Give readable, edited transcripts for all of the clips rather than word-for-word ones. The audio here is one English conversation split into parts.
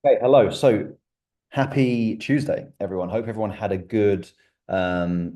Hey, hello. So happy Tuesday, everyone. Hope everyone had a good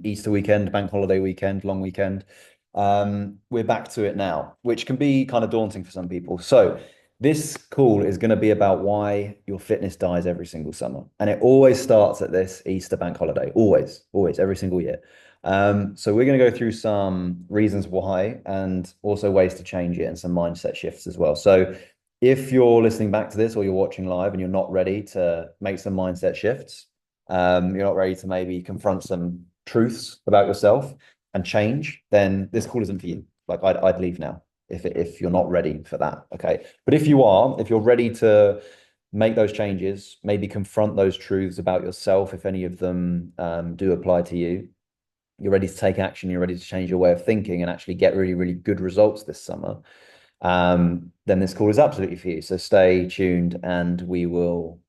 Easter weekend, bank holiday weekend, long weekend. We're back to it now, which can be kind of daunting for some people. So this call is going to be about why your fitness dies every single summer. And it always starts at this Easter bank holiday. Always, always, every single year. So we're going to go through some reasons why and also ways to change it and some mindset shifts as well. So if you're listening back to this or you're watching live and you're not ready to make some mindset shifts, you're not ready to maybe confront some truths about yourself and change, then this call isn't for you. Like I'd leave now if you're not ready for that. Okay. But if you are, if you're ready to make those changes, maybe confront those truths about yourself, if any of them do apply to you, you're ready to take action, you're ready to change your way of thinking and actually get really, really good results this summer, then this call is absolutely for you. So stay tuned and we will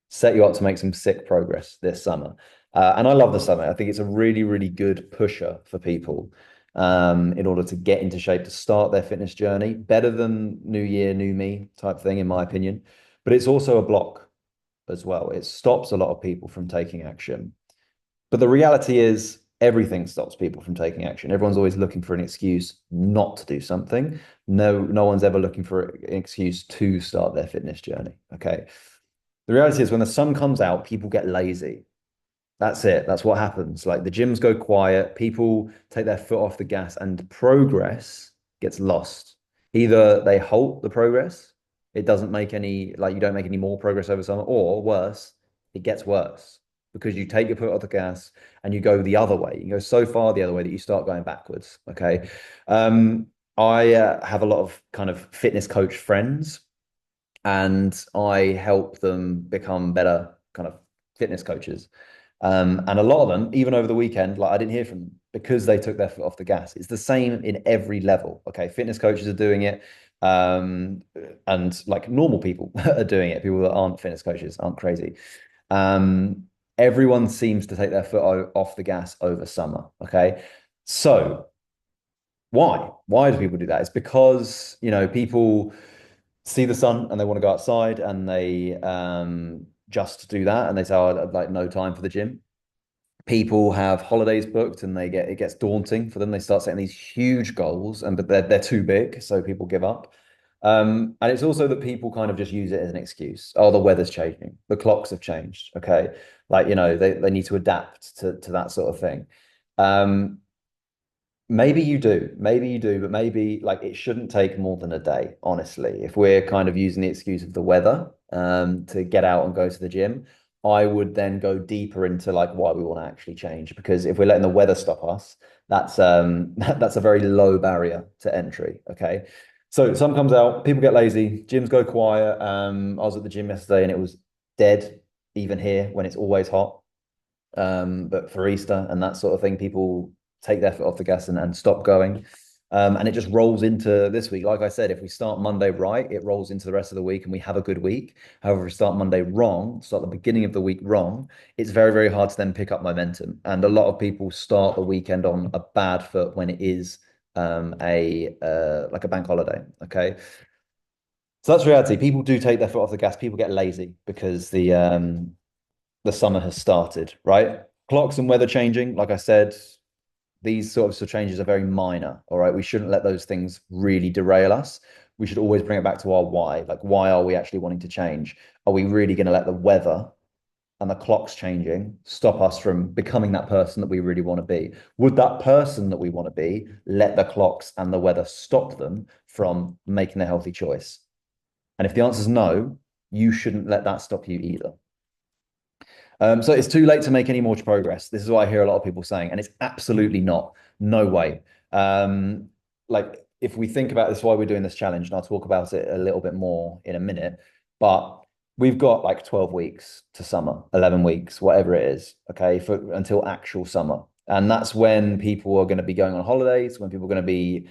set you up to make some sick progress this summer. And I love the summer. I think it's a really, really good pusher for people in order to get into shape to start their fitness journey. Better than New Year, New Me type thing, in my opinion. But it's also a block as well. It stops a lot of people from taking action. But the reality is, everything stops people from taking action. Everyone's always looking for an excuse not to do something. No one's ever looking for an excuse to start their fitness journey. Okay. The reality is, when the sun comes out, people get lazy. That's it. That's what happens. Like the gyms go quiet, people take their foot off the gas, and progress gets lost. Either they halt the progress, it doesn't make any, like you don't make any more progress over summer, or worse, it gets worse because you take your foot off the gas and you go the other way. You go so far the other way that you start going backwards. Okay. I have a lot of kind of fitness coach friends, and I help them become better kind of fitness coaches. And a lot of them, even over the weekend, like I didn't hear from them because they took their foot off the gas. It's the same in every level. Okay. Fitness coaches are doing it. And like normal people are doing it. People that aren't fitness coaches aren't crazy. Um, Everyone seems to take their foot off the gas over summer. Okay. So why? Why do people do that? It's because, people see the sun and they want to go outside and they just do that and they say, oh, I'd like no time for the gym. People have holidays booked and it gets daunting for them. They start setting these huge goals but they're too big, so people give up. And it's also that people kind of just use it as an excuse. Oh, the weather's changing, the clocks have changed. Okay. Like, they need to adapt to that sort of thing. Um, maybe you do, but maybe like it shouldn't take more than a day, honestly. If we're kind of using the excuse of the weather to get out and go to the gym, I would then go deeper into like why we want to actually change. Because if we're letting the weather stop us, that's that's a very low barrier to entry. Okay. So sun comes out, people get lazy, gyms go quiet. I was at the gym yesterday and it was dead, even here when it's always hot. But for Easter and that sort of thing, people take their foot off the gas and stop going. And it just rolls into this week. Like I said, if we start Monday right, it rolls into the rest of the week and we have a good week. However, if we start Monday wrong, start the beginning of the week wrong, it's very, very hard to then pick up momentum. And a lot of people start the weekend on a bad foot when it is a like a bank holiday. Okay. So that's reality. People do take their foot off the gas. People get lazy because the summer has started, right? Clocks and weather changing, like I said, these sorts of changes are very minor. All right. We shouldn't let those things really derail us. We should always bring it back to our why. Like, why are we actually wanting to change? Are we really going to let the weather and the clocks changing stop us from becoming that person that we really want to be? Would that person that we want to be let the clocks and the weather stop them from making a healthy choice? And if the answer is no, you shouldn't let that stop you either. So it's too late to make any more progress. This is what I hear a lot of people saying, and it's absolutely not. No way. Like if we think about this, why we're doing this challenge, and I'll talk about it a little bit more in a minute, but we've got like 12 weeks to summer, 11 weeks, whatever it is, okay, for until actual summer. And that's when people are going to be going on holidays, when people are going to be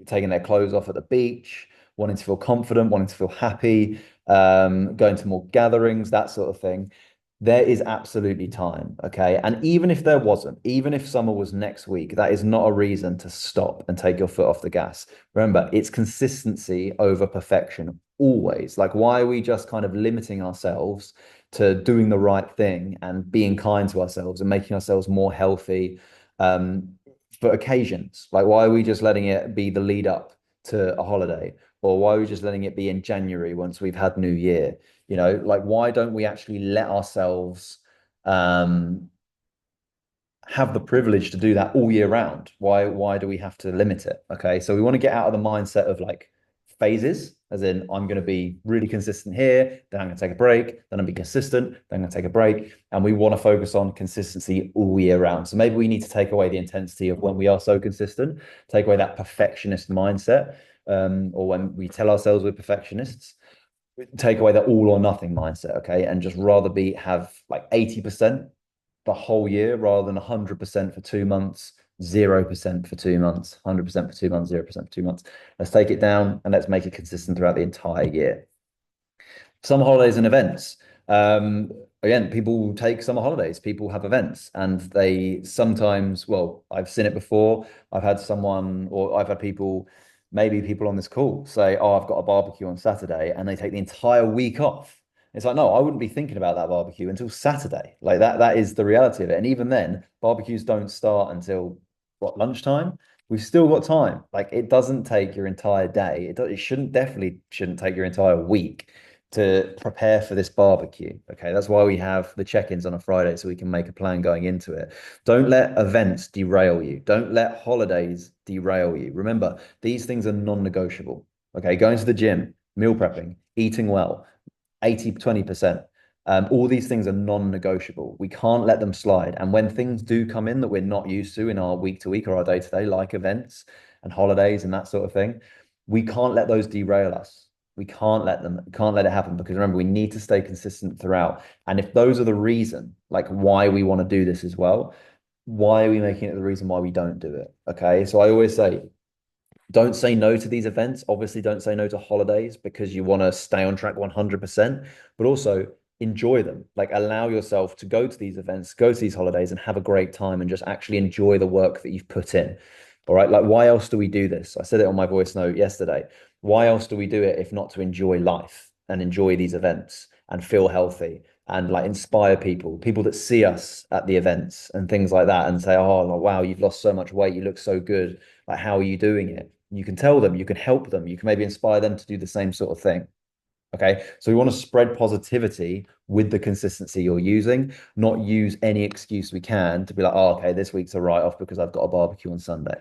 taking their clothes off at the beach, wanting to feel confident, wanting to feel happy, going to more gatherings, that sort of thing. There is absolutely time. Okay. And even if there wasn't, even if summer was next week, that is not a reason to stop and take your foot off the gas. Remember, it's consistency over perfection always? Like, why are we just kind of limiting ourselves to doing the right thing and being kind to ourselves and making ourselves more healthy um, for occasions? Like, why are we just letting it be the lead up to a holiday? Or why are we just letting it be in January once we've had New Year? You know, like, why don't we actually let ourselves um, have the privilege to do that all year round? Why do we have to limit it? Okay. So we want to get out of the mindset of like phases, as in I'm going to be really consistent here, then I'm going to take a break, then I'll be consistent, then I'm going to take a break. And we want to focus on consistency all year round. So maybe we need to take away the intensity of when we are so consistent, take away that perfectionist mindset, or when we tell ourselves we're perfectionists, take away that all or nothing mindset, okay, and just rather be have like 80% the whole year rather than 100% for 2 months, 0% for 2 months, 100% for 2 months, 0% for 2 months. Let's take it down and let's make it consistent throughout the entire year. Summer holidays and events. Again, people take summer holidays, people have events, and they sometimes, well, I've seen it before. I've had someone, or I've had people, maybe people on this call say, "Oh, I've got a barbecue on Saturday," and they take the entire week off. It's like, no, I wouldn't be thinking about that barbecue until Saturday. Like that is the reality of it. And even then, barbecues don't start until what, lunchtime? We've still got time. Like it doesn't take your entire day. It shouldn't, definitely shouldn't take your entire week to prepare for this barbecue. Okay, that's why we have the check-ins on a Friday so we can make a plan going into it. Don't let events derail you. Don't let holidays derail you. Remember, these things are non-negotiable. Okay, going to the gym, meal prepping, eating well, 80, 20%. All these things are non-negotiable. We can't let them slide. And when things do come in that we're not used to in our week to week or our day to day, like events and holidays and that sort of thing, we can't let those derail us. We can't let it happen because remember, we need to stay consistent throughout. And if those are the reason, like why we want to do this as well, why are we making it the reason why we don't do it? Okay. So I always say, don't say no to these events. Obviously, don't say no to holidays because you want to stay on track 100%, but also enjoy them. Like allow yourself to go to these events, go to these holidays and have a great time and just actually enjoy the work that you've put in. All right. Like, why else do we do this? I said it on my voice note yesterday. Why else do we do it if not to enjoy life and enjoy these events and feel healthy and like inspire people that see us at the events and things like that and say, oh, like, wow, you've lost so much weight. You look so good. Like, how are you doing it? You can tell them, you can help them, you can maybe inspire them to do the same sort of thing. Okay. So we want to spread positivity with the consistency you're using, not use any excuse we can to be like, oh, okay, this week's a write off because I've got a barbecue on Sunday.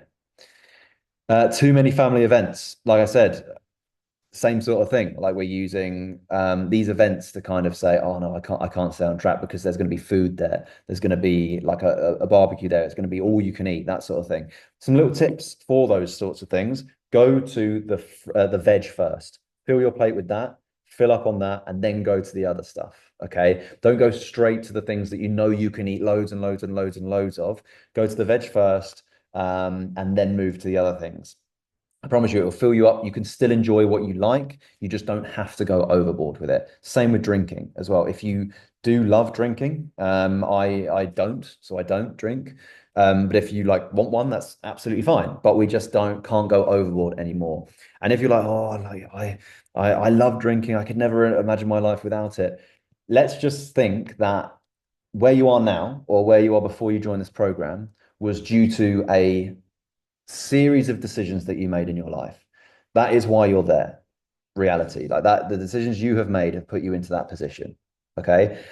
Too many family events. Like I said, same sort of thing. Like we're using these events to kind of say, oh no, I can't stay on track because there's going to be food there. There's going to be like a barbecue there. It's going to be all you can eat, that sort of thing. Some little tips for those sorts of things. Go to the veg first. Fill your plate with that. Fill up on that, and then go to the other stuff. Okay. Don't go straight to the things that you know you can eat loads and loads and loads and loads of. Go to the veg first, and then move to the other things. I promise you, it will fill you up. You can still enjoy what you like. You just don't have to go overboard with it. Same with drinking as well. If you do love drinking, I don't, so I don't drink. But if you like want one, that's absolutely fine. But we just can't go overboard anymore. And if you're like, oh, like I love drinking, I could never imagine my life without it. Let's just think that where you are now or where you are before you join this program was due to a series of decisions that you made in your life. That is why you're there. Reality, like that, the decisions you have made have put you into that position. Okay.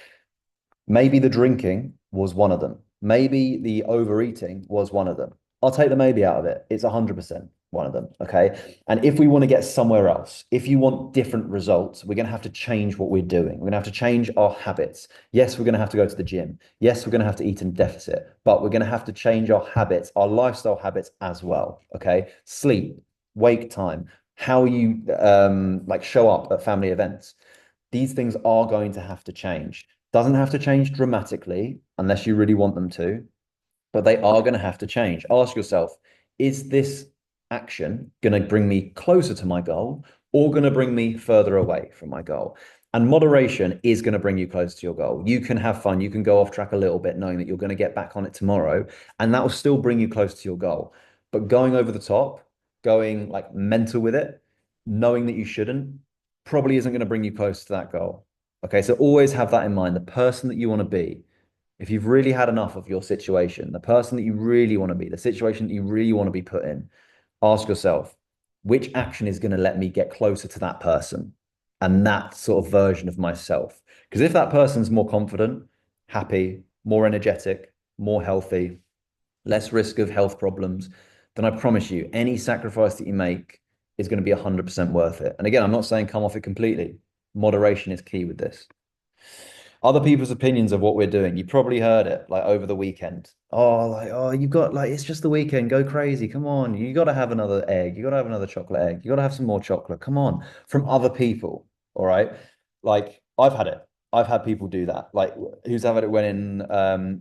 Maybe the drinking was one of them. Maybe the overeating was one of them. I'll take the maybe out of it. It's 100% one of them. Okay. And if we want to get somewhere else, if you want different results, we're going to have to change what we're doing. We're going to have to change our habits. Yes, we're going to have to go to the gym. Yes, we're going to have to eat in deficit, but we're going to have to change our habits, our lifestyle habits as well. Okay. Sleep, wake time, how you like show up at family events. These things are going to have to change. Doesn't have to change dramatically unless you really want them to, but they are going to have to change. Ask yourself, is this action going to bring me closer to my goal or going to bring me further away from my goal? And moderation is going to bring you closer to your goal. You can have fun. You can go off track a little bit, knowing that you're going to get back on it tomorrow, and that will still bring you close to your goal. But going over the top, going like mental with it, knowing that you shouldn't, probably isn't going to bring you close to that goal. Okay, so always have that in mind. The person that you want to be, if you've really had enough of your situation, the person that you really want to be, the situation that you really want to be put in, ask yourself, which action is going to let me get closer to that person and that sort of version of myself? Because if that person's more confident, happy, more energetic, more healthy, less risk of health problems, then I promise you, any sacrifice that you make is going to be 100% worth it. And again, I'm not saying come off it completely. Moderation is key with this. Other people's opinions of what we're doing. You probably heard it like over the weekend. Oh, like, oh, you've got like, it's just the weekend. Go crazy. Come on. You got to have another egg. You got to have another chocolate egg. You got to have some more chocolate. Come on. From other people. All right. Like, I've had it. I've had people do that. Like, who's had it when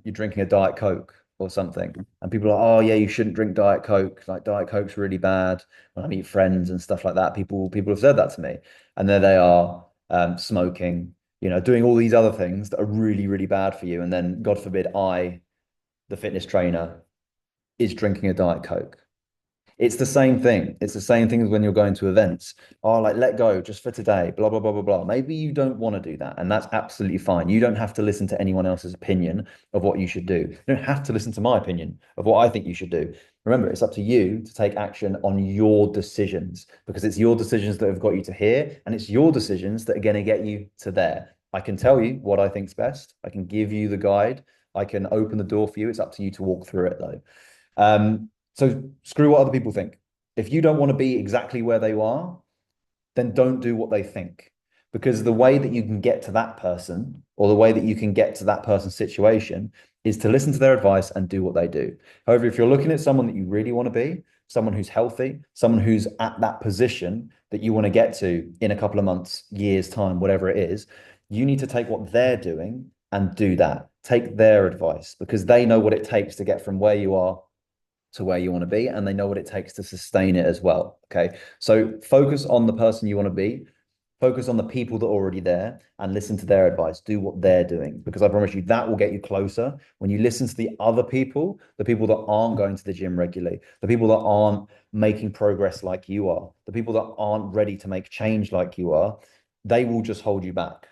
you're drinking a Diet Coke or something, and people are like, oh, yeah, you shouldn't drink Diet Coke. Like, Diet Coke's really bad. When I meet friends and stuff like that, people have said that to me. And there they are, smoking, doing all these other things that are really, really bad for you. And then, God forbid, the fitness trainer, is drinking a Diet Coke. It's the same thing. It's the same thing as when you're going to events. Oh, like let go just for today, blah, blah, blah, blah, blah. Maybe you don't want to do that. And that's absolutely fine. You don't have to listen to anyone else's opinion of what you should do. You don't have to listen to my opinion of what I think you should do. Remember, it's up to you to take action on your decisions because it's your decisions that have got you to here and it's your decisions that are going to get you to there. I can tell you what I think's best. I can give you the guide. I can open the door for you. It's up to you to walk through it though. So screw what other people think. If you don't want to be exactly where they are, then don't do what they think. Because the way that you can get to that person or the way that you can get to that person's situation is to listen to their advice and do what they do. However, if you're looking at someone that you really want to be, someone who's healthy, someone who's at that position that you want to get to in a couple of months, years' time, whatever it is, you need to take what they're doing and do that. Take their advice because they know what it takes to get from where you are to where you want to be and they know what it takes to sustain it as well. Okay. So focus on the person you want to be, focus on the people that are already there and listen to their advice. Do what they're doing because I promise you that will get you closer. When you listen to the other people, the people that aren't going to the gym regularly, the people that aren't making progress like you are, the people that aren't ready to make change like you are, they will just hold you back.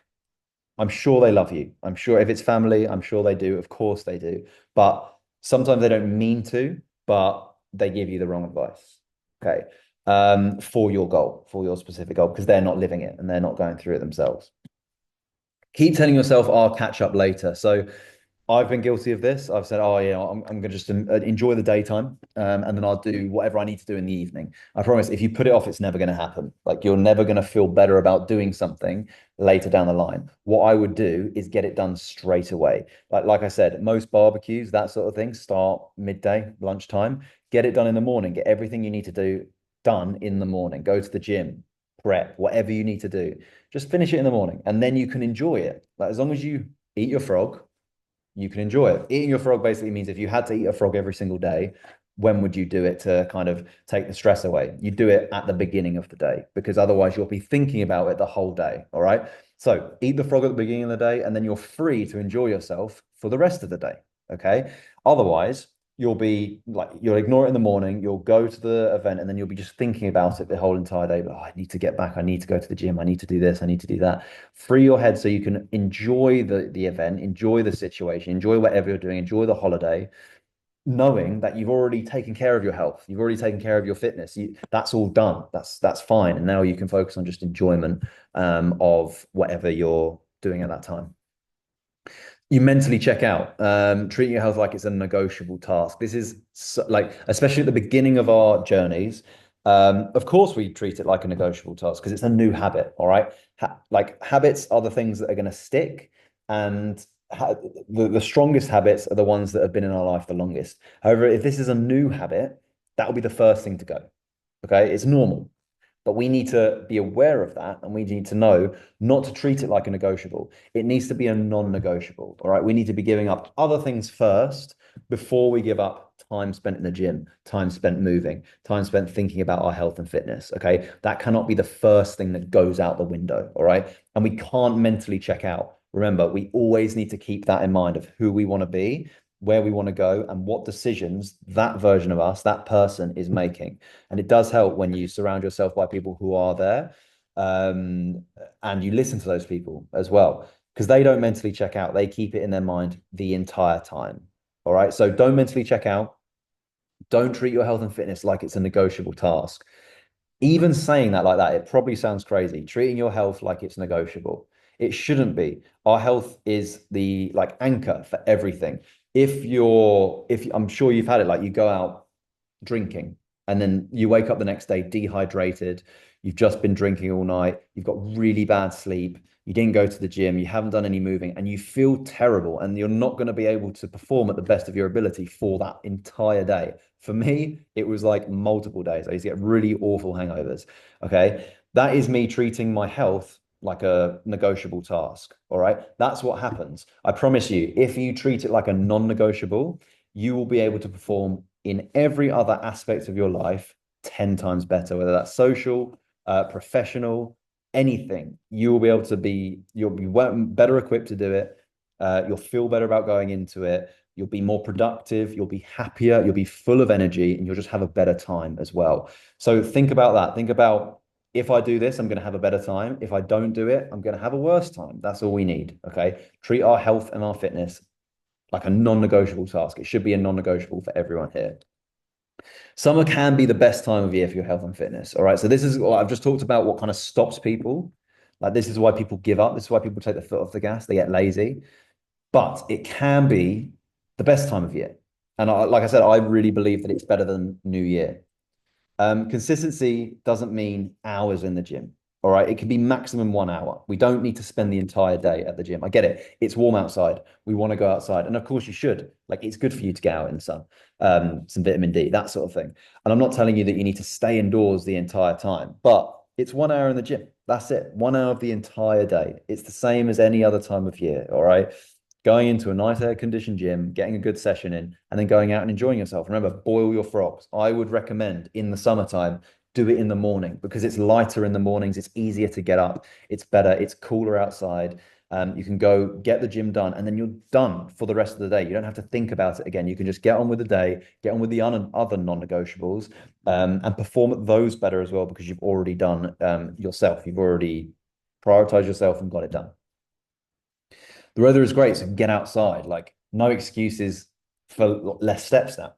I'm sure they love you. I'm sure if it's family, I'm sure they do. Of course they do. But sometimes they don't mean to, but they give you the wrong advice. Okay. For your goal, for your specific goal, because they're not living it and they're not going through it themselves. Keep telling yourself, I'll catch up later. So I've been guilty of this. I've said, oh, yeah, I'm going to just enjoy the daytime and then I'll do whatever I need to do in the evening. I promise if you put it off, it's never going to happen. Like you're never going to feel better about doing something later down the line. What I would do is get it done straight away. Like I said, most barbecues, that sort of thing, start midday, lunchtime. Get it done in the morning. Get everything you need to do done in the morning. Go to the gym, prep, whatever you need to do. Just finish it in the morning and then you can enjoy it. Like as long as you eat your frog, you can enjoy it. Eating your frog basically means if you had to eat a frog every single day, when would you do it to kind of take the stress away? You do it at the beginning of the day because otherwise you'll be thinking about it the whole day. All right. So eat the frog at the beginning of the day and then you're free to enjoy yourself for the rest of the day. Okay. Otherwise, you'll be like, you'll ignore it in the morning, you'll go to the event, and then you'll be just thinking about it the whole entire day. But oh, I need to get back, I need to go to the gym, I need to do this, I need to do that. Free your head so you can enjoy the event, enjoy the situation, enjoy whatever you're doing, enjoy the holiday, knowing that you've already taken care of your health, you've already taken care of your fitness. That's all done. That's fine. And now you can focus on just enjoyment of whatever you're doing at that time. You mentally check out, treating your health like it's a negotiable task. This is like, especially at the beginning of our journeys. Of course, we treat it like a negotiable task because it's a new habit. All right. Like habits are the things that are going to stick. And the strongest habits are the ones that have been in our life the longest. However, if this is a new habit, that will be the first thing to go. Okay. It's normal. But we need to be aware of that and we need to know not to treat it like a negotiable. It needs to be a non-negotiable. All right. We need to be giving up other things first before we give up time spent in the gym, time spent moving, time spent thinking about our health and fitness. Okay. That cannot be the first thing that goes out the window. All right. And we can't mentally check out. Remember, we always need to keep that in mind of who we want to be, where we want to go and what decisions that version of us, that person is making. And it does help when you surround yourself by people who are there. um, and you listen to those people as well, because they don't mentally check out. They keep it in their mind the entire time. All right. So don't mentally check out. Don't treat your health and fitness like it's a negotiable task. Even saying that like that, it probably sounds crazy. Treating your health like it's negotiable. It shouldn't be. Our health is the like anchor for everything. If I'm sure you've had it, like you go out drinking and then you wake up the next day dehydrated, you've just been drinking all night, you've got really bad sleep, you didn't go to the gym, you haven't done any moving, and you feel terrible, and you're not going to be able to perform at the best of your ability for that entire day. For me, it was like multiple days. I used to get really awful hangovers. Okay. That is me treating my health like a negotiable task. All right. That's what happens. I promise you, if you treat it like a non-negotiable, you will be able to perform in every other aspect of your life 10 times better, whether that's social, professional, anything. You will be able to you'll be better equipped to do it. You'll feel better about going into it. You'll be more productive. You'll be happier. You'll be full of energy, and you'll just have a better time as well. So think about that. Think about, if I do this, I'm going to have a better time. If I don't do it, I'm going to have a worse time. That's all we need. Okay. Treat our health and our fitness like a non-negotiable task. It should be a non-negotiable for everyone here. Summer can be the best time of year for your health and fitness. All right. So this is what I've just talked about, what kind of stops people. Like this is why people give up. This is why people take the foot off the gas. They get lazy. But it can be the best time of year. And like I said, I really believe that it's better than New Year. Consistency doesn't mean hours in the gym. All right. It can be maximum 1 hour. We don't need to spend the entire day at the gym. I get it. It's warm outside. We want to go outside. And of course you should. Like it's good for you to get out in the sun, some vitamin D, that sort of thing. And I'm not telling you that you need to stay indoors the entire time, but it's 1 hour in the gym. That's it. 1 hour of the entire day. It's the same as any other time of year. All right. Going into a nice air conditioned gym, getting a good session in, and then going out and enjoying yourself. Remember, boil your frogs. I would recommend in the summertime, do it in the morning because it's lighter in the mornings. It's easier to get up. It's better. It's cooler outside. You can go get the gym done and then you're done for the rest of the day. You don't have to think about it again. You can just get on with the day, get on with the other non-negotiables, and perform at those better as well because you've already done yourself. You've already prioritized yourself and got it done. The weather is great, so get outside. Like no excuses for less steps now.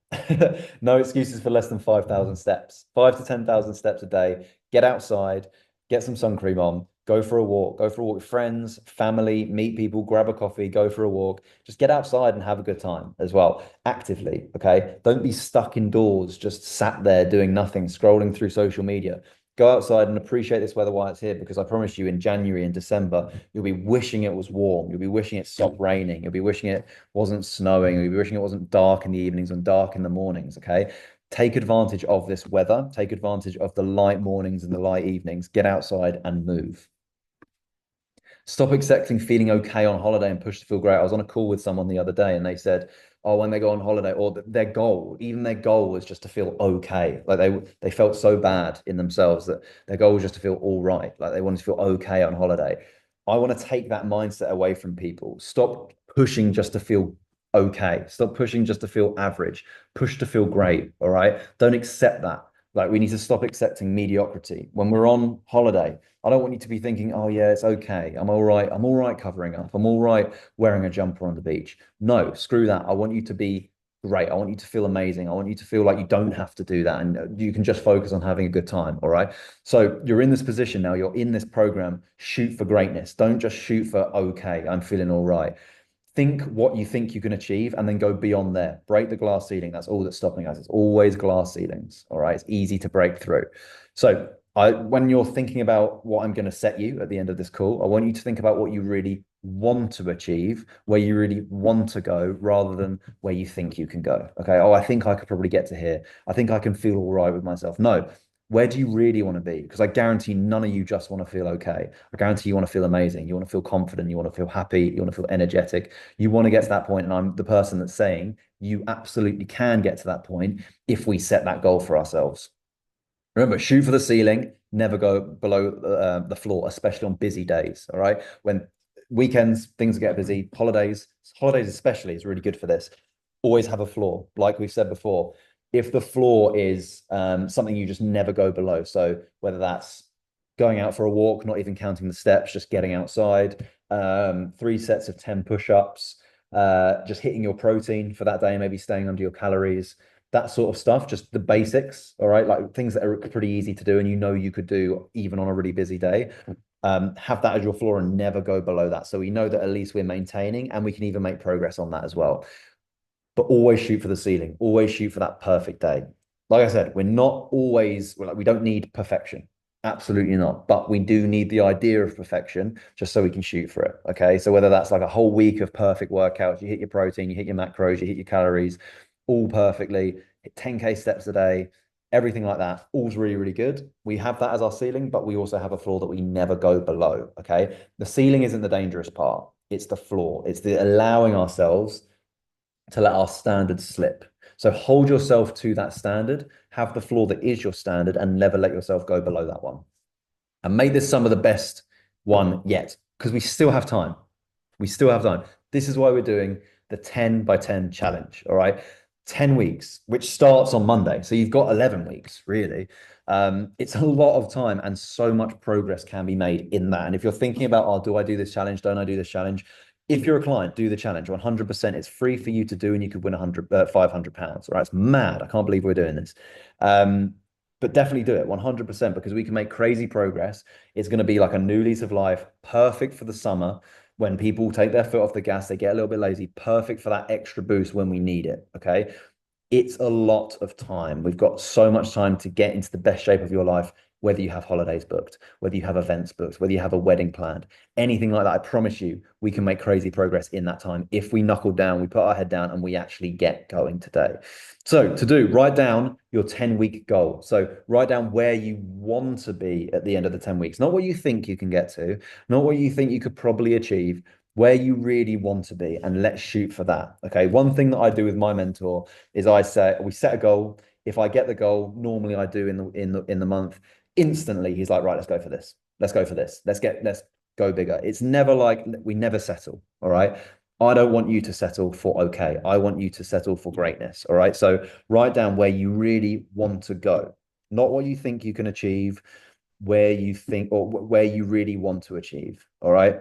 No excuses for less than 5,000 steps. 5 to 10,000 steps a day. Get outside, get some sun cream on, go for a walk. Go for a walk with friends, family, meet people, grab a coffee, go for a walk. Just get outside and have a good time as well, actively. Okay. Don't be stuck indoors, just sat there doing nothing, scrolling through social media. Go outside and appreciate this weather while it's here, because I promise you, in January and December, you'll be wishing it was warm. You'll be wishing it stopped raining. You'll be wishing it wasn't snowing. You'll be wishing it wasn't dark in the evenings and dark in the mornings. Okay. Take advantage of this weather. Take advantage of the light mornings and the light evenings. Get outside and move. Stop accepting feeling okay on holiday and push to feel great. I was on a call with someone the other day and they said, oh, when they go on holiday, or their goal, even their goal was just to feel okay. Like they felt so bad in themselves that their goal was just to feel all right. Like they wanted to feel okay on holiday. I want to take that mindset away from people. Stop pushing just to feel okay. Stop pushing just to feel average. Push to feel great. All right. Don't accept that. Like we need to stop accepting mediocrity. When we're on holiday, I don't want you to be thinking, oh yeah, it's okay. I'm all right. I'm all right covering up. I'm all right wearing a jumper on the beach. No, screw that. I want you to be great. I want you to feel amazing. I want you to feel like you don't have to do that and you can just focus on having a good time. All right. So you're in this position now. You're in this program. Shoot for greatness. Don't just shoot for, okay, I'm feeling all right. Think what you think you can achieve and then go beyond there. Break the glass ceiling. That's all that's stopping us. It's always glass ceilings. All right. It's easy to break through. So when you're thinking about what I'm going to set you at the end of this call, I want you to think about what you really want to achieve, where you really want to go, rather than where you think you can go. Okay. Oh, I think I could probably get to here. I think I can feel all right with myself. No, where do you really want to be? Because I guarantee none of you just want to feel okay. I guarantee you want to feel amazing. You want to feel confident. You want to feel happy. You want to feel energetic. You want to get to that point. And I'm the person that's saying you absolutely can get to that point if we set that goal for ourselves. Remember, shoot for the ceiling, never go below the floor, especially on busy days. All right. When weekends, things get busy, holidays especially is really good for this. Always have a floor. Like we've said before, if the floor is something you just never go below. So whether that's going out for a walk, not even counting the steps, just getting outside, 3 sets of 10 push-ups, just hitting your protein for that day, maybe staying under your calories, that sort of stuff, just the basics, all right? Like things that are pretty easy to do and you know you could do even on a really busy day. Have that as your floor and never go below that. So we know that at least we're maintaining and we can even make progress on that as well. But always shoot for the ceiling, always shoot for that perfect day. Like I said, we're not always, like, we don't need perfection. Absolutely not. But we do need the idea of perfection just so we can shoot for it. Okay. So whether that's like a whole week of perfect workouts, you hit your protein, you hit your macros, you hit your calories all perfectly, hit 10K steps a day, everything like that, all's really, really good. We have that as our ceiling, but we also have a floor that we never go below. Okay. The ceiling isn't the dangerous part, it's the floor, it's the allowing ourselves to let our standards slip. So hold yourself to that standard, have the floor that is your standard, and never let yourself go below that one. And make this some of the best one yet, because we still have time. We still have time. This is why we're doing the 10 by 10 challenge. All right. 10 weeks, which starts on Monday. So you've got 11 weeks, really. It's a lot of time and so much progress can be made in that. And if you're thinking about, oh, do I do this challenge? Don't I do this challenge? If you're a client, do the challenge 100%. It's free for you to do, and you could win 500 pounds. Right? It's mad. I can't believe we're doing this. But definitely do it 100% because we can make crazy progress. It's going to be like a new lease of life, perfect for the summer when people take their foot off the gas, they get a little bit lazy, perfect for that extra boost when we need it. Okay. It's a lot of time. We've got so much time to get into the best shape of your life, whether you have holidays booked, whether you have events booked, whether you have a wedding planned, anything like that. I promise you, we can make crazy progress in that time if we knuckle down, we put our head down, and we actually get going today. So to do, write down your 10-week goal. So write down where you want to be at the end of the 10 weeks, not what you think you can get to, not what you think you could probably achieve, where you really want to be, and let's shoot for that. Okay. One thing that I do with my mentor is we set a goal. If I get the goal, normally I do in the month, instantly he's like, right, let's go for this. Let's go for this. Let's go bigger. It's never like we never settle. All right. I don't want you to settle for okay. I want you to settle for greatness. All right. So write down where you really want to go, not what you think you can achieve, where you think or where you really want to achieve. All right.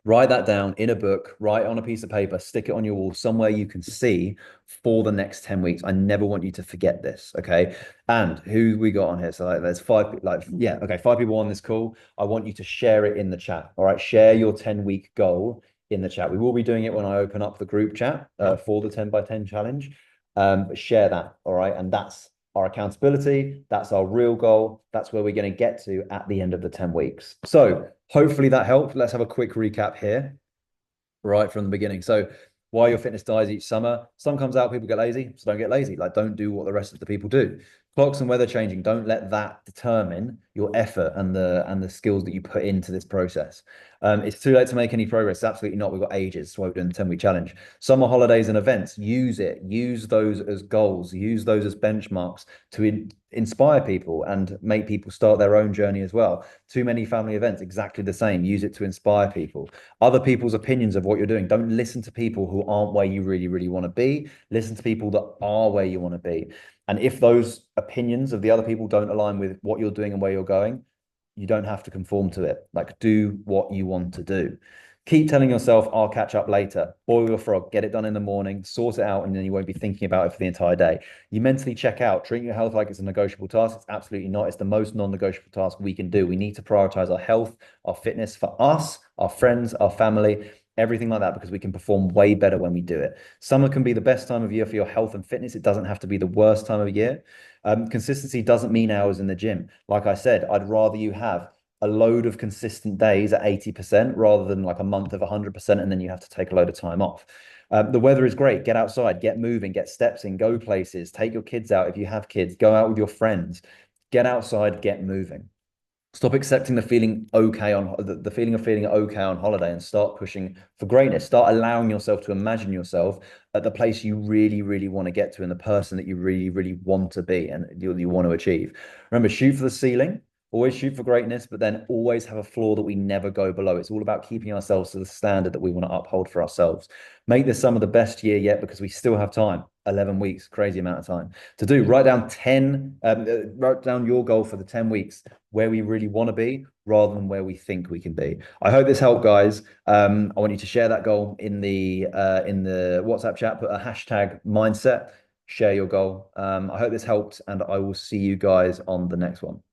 Write that down in a book, write on a piece of paper, stick it on your wall somewhere you can see for the next 10 weeks. I never want you to forget this. Okay. And who we got on here? So like, there's five, like, yeah. Okay. 5 people on this call. I want you to share it in the chat. All right. Share your 10-week goal in the chat. We will be doing it when I open up the group chat for the 10 by 10 challenge. But share that. All right. And that's our accountability. That's our real goal. That's where we're going to get to at the end of the 10 weeks. So hopefully that helped. Let's have a quick recap here, right from the beginning. So why your fitness dies each summer. Sun comes out, people get lazy. So don't get lazy. Like, don't do what the rest of the people do. Clocks and weather changing. Don't let that determine your effort and the skills that you put into this process. It's too late to make any progress. Absolutely not. We've got ages. That's why we're doing the 10-week challenge. Summer holidays and events. Use it. Use those as goals. Use those as benchmarks to inspire people and make people start their own journey as well. Too many family events, exactly the same. Use it to inspire people. Other people's opinions of what you're doing. Don't listen to people who aren't where you really, really want to be. Listen to people that are where you want to be. And if those opinions of the other people don't align with what you're doing and where you're going, you don't have to conform to it. Like, do what you want to do. Keep telling yourself, I'll catch up later. Boil your frog, get it done in the morning, sort it out, and then you won't be thinking about it for the entire day. You mentally check out, treat your health like it's a negotiable task. It's absolutely not. It's the most non-negotiable task we can do. We need to prioritize our health, our fitness for us, our friends, our family, everything like that, because we can perform way better when we do it. Summer can be the best time of year for your health and fitness. It doesn't have to be the worst time of year. Consistency doesn't mean hours in the gym. Like I said, I'd rather you have a load of consistent days at 80% rather than like a month of 100% and then you have to take a load of time off. The weather is great. Get outside, get moving, get steps in, go places, take your kids out if you have kids, go out with your friends, get outside, get moving. Stop accepting the feeling okay on the feeling of feeling okay on holiday and start pushing for greatness. Start allowing yourself to imagine yourself at the place you really, really want to get to and the person that you really, really want to be and you want to achieve. Remember, shoot for the ceiling. Always shoot for greatness, but then always have a floor that we never go below. It's all about keeping ourselves to the standard that we want to uphold for ourselves. Make this some of the best year yet because we still have time. 11 weeks, crazy amount of time to do. Write down 10, write down your goal for the 10 weeks where we really want to be rather than where we think we can be. I hope this helped, guys. I want you to share that goal in the WhatsApp chat, put a hashtag mindset, share your goal. I hope this helped, and I will see you guys on the next one.